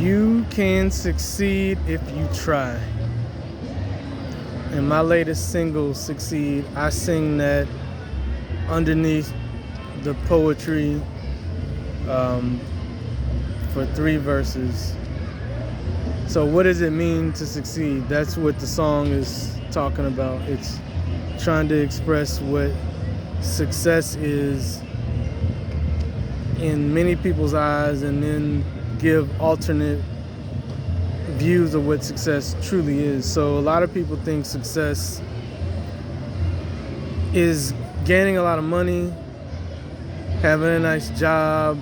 You can succeed if you try. In my latest single, Succeed, I sing that underneath the poetry um, for 3 verses. So, what does it mean to succeed? That's what the song is talking about. It's trying to express what success is in many people's eyes and then give alternate views of what success truly is. So a lot of people think success is gaining a lot of money, having a nice job,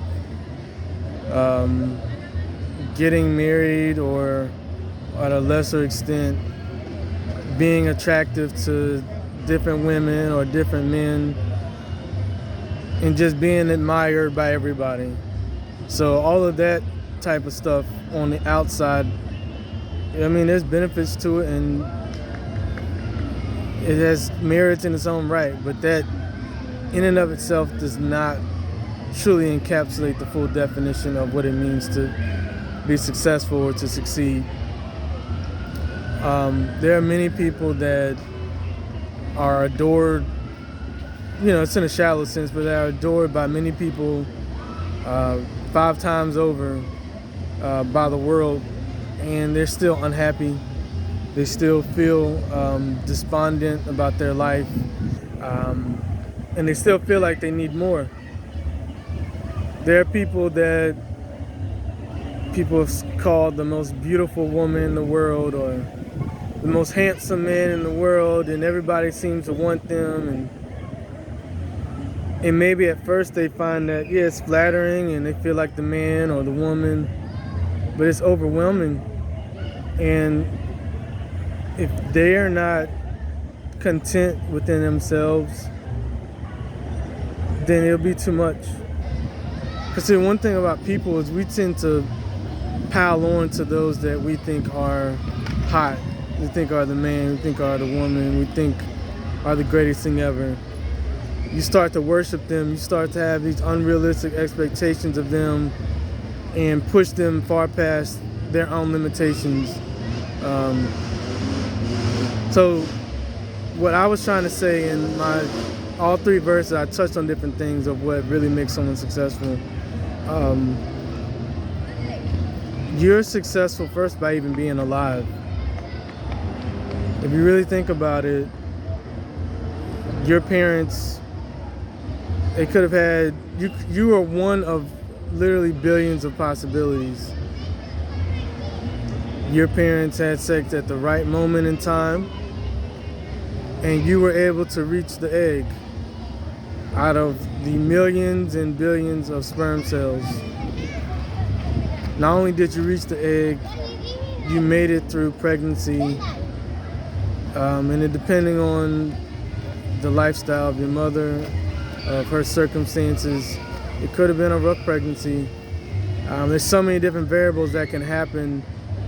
getting married, or at a lesser extent being attractive to different women or different men and just being admired by everybody. So all of that type of stuff on the outside, I mean, there's benefits to it and it has merits in its own right, but that in and of itself does not truly encapsulate the full definition of what it means to be successful or to succeed. There are many people that are adored, it's in a shallow sense, but they are adored by many people 5 times over by the world, and they're still unhappy. They still feel despondent about their life, and they still feel like they need more. There are people that people have called the most beautiful woman in the world or the most handsome man in the world, and everybody seems to want them, and maybe at first they find that, yeah, it's flattering and they feel like the man or the woman, but it's overwhelming. And if they're not content within themselves, then it'll be too much. Because the one thing about people is we tend to pile on to those that we think are hot, we think are the man, we think are the woman, we think are the greatest thing ever. You start to worship them, you start to have these unrealistic expectations of them and push them far past their own limitations. So what I was trying to say in my all 3 verses, I touched on different things of what really makes someone successful. You're successful first by even being alive. If you really think about it, your parents, they could have had, you are one of literally billions of possibilities. Your parents had sex at the right moment in time, and you were able to reach the egg out of the millions and billions of sperm cells. Not only did you reach the egg, you made it through pregnancy, and it, depending on the lifestyle of your mother, of her circumstances, it could have been a rough pregnancy. There's so many different variables that can happen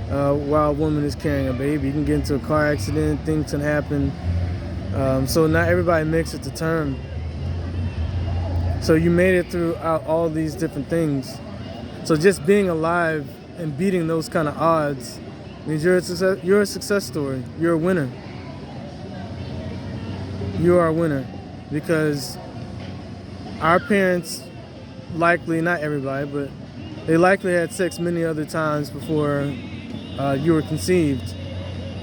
while a woman is carrying a baby. You can get into a car accident, things can happen. So not everybody makes it to term. So you made it through all these different things. So just being alive and beating those kind of odds means you're a success story. You're a winner. You are a winner because our parents likely, not everybody, but they likely had sex many other times before you were conceived.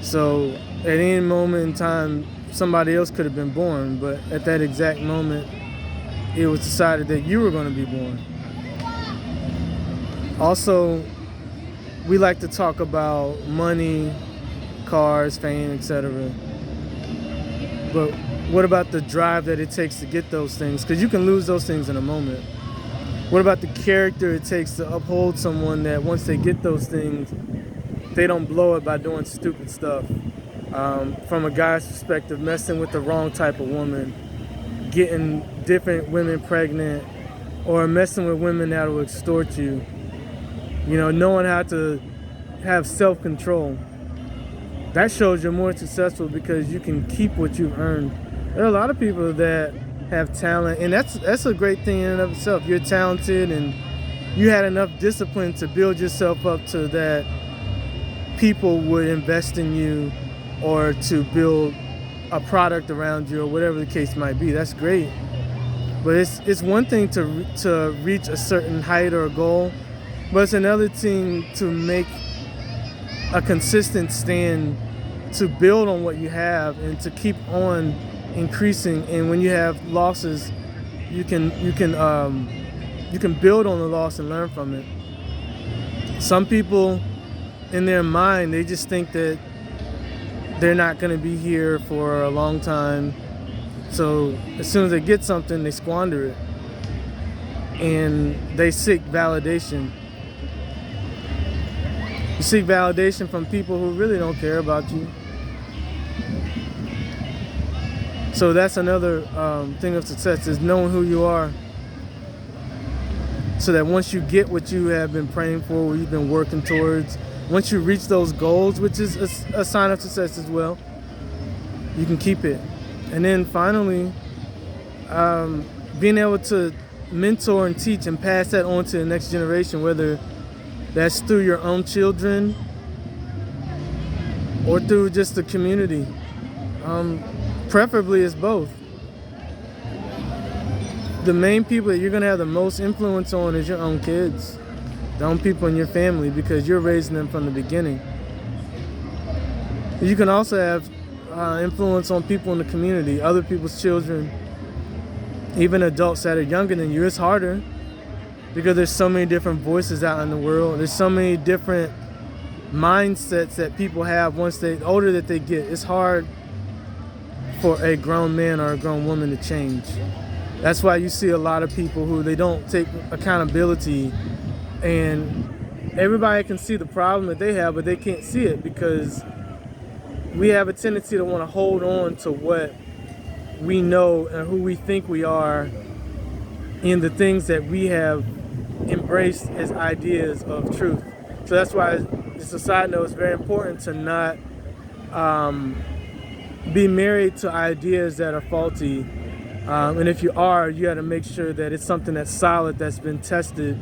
So at any moment in time, somebody else could have been born, but at that exact moment, it was decided that you were going to be born. Also, we like to talk about money, cars, fame, etc. But what about the drive that it takes to get those things? Because you can lose those things in a moment. What about the character it takes to uphold someone that once they get those things, they don't blow it by doing stupid stuff? From a guy's perspective, messing with the wrong type of woman, getting different women pregnant, or messing with women that will extort you. Knowing how to have self-control. That shows you're more successful because you can keep what you've earned. There are a lot of people that have talent, and that's a great thing in and of itself. You're talented and you had enough discipline to build yourself up to that people would invest in you or to build a product around you or whatever the case might be. That's great. But it's one thing to reach a certain height or a goal, but it's another thing to make a consistent stand, to build on what you have and to keep on increasing. And when you have losses, you can build on the loss and learn from it. Some people, in their mind, they just think that they're not going to be here for a long time. So as soon as they get something, they squander it. And they seek validation. You seek validation from people who really don't care about you. So that's another thing of success, is knowing who you are. So that once you get what you have been praying for, what you've been working towards, once you reach those goals, which is a sign of success as well, you can keep it. And then finally, being able to mentor and teach and pass that on to the next generation, whether that's through your own children or through just the community. Preferably it's both. The main people that you're going to have the most influence on is your own kids, the own people in your family, because you're raising them from the beginning. You can also have influence on people in the community, other people's children, even adults that are younger than you. It's harder because there's so many different voices out in the world. There's so many different mindsets that people have once the older that they get. It's hard for a grown man or a grown woman to change. That's why you see a lot of people who they don't take accountability, and everybody can see the problem that they have, but they can't see it because we have a tendency to want to hold on to what we know and who we think we are in the things that we have embraced as ideas of truth. So that's why, just a side note, it's very important to not be married to ideas that are faulty. And if you are, you got to make sure that it's something that's solid, that's been tested,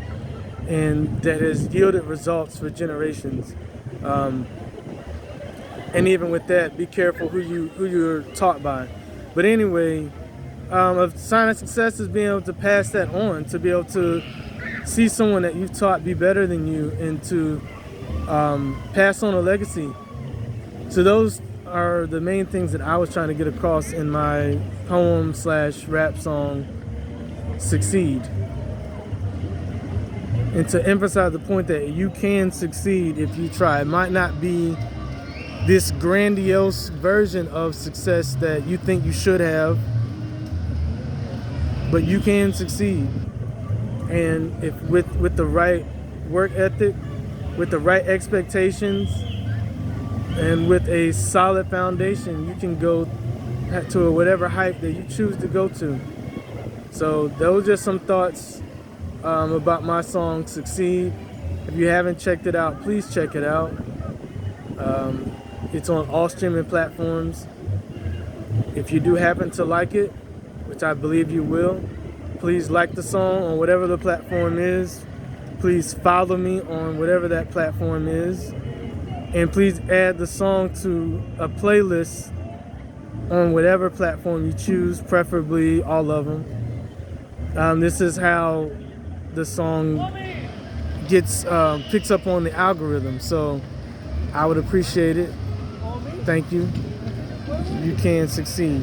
and that has yielded results for generations. And even with that, be careful who you're taught by. But anyway, a sign of success is being able to pass that on, to be able to see someone that you've taught be better than you, and to pass on a legacy. So those are the main things that I was trying to get across in my poem/rap song, Succeed. And to emphasize the point that you can succeed if you try. It might not be this grandiose version of success that you think you should have, but you can succeed. And if with the right work ethic, with the right expectations, and with a solid foundation, you can go to whatever height that you choose to go to. So those are some thoughts about my song, Succeed. If you haven't checked it out, please check it out. It's on all streaming platforms. If you do happen to like it, which I believe you will, please like the song on whatever the platform is. Please follow me on whatever that platform is. And please add the song to a playlist on whatever platform you choose, preferably all of them. This is how the song picks up on the algorithm. So I would appreciate it. Thank you. You can succeed.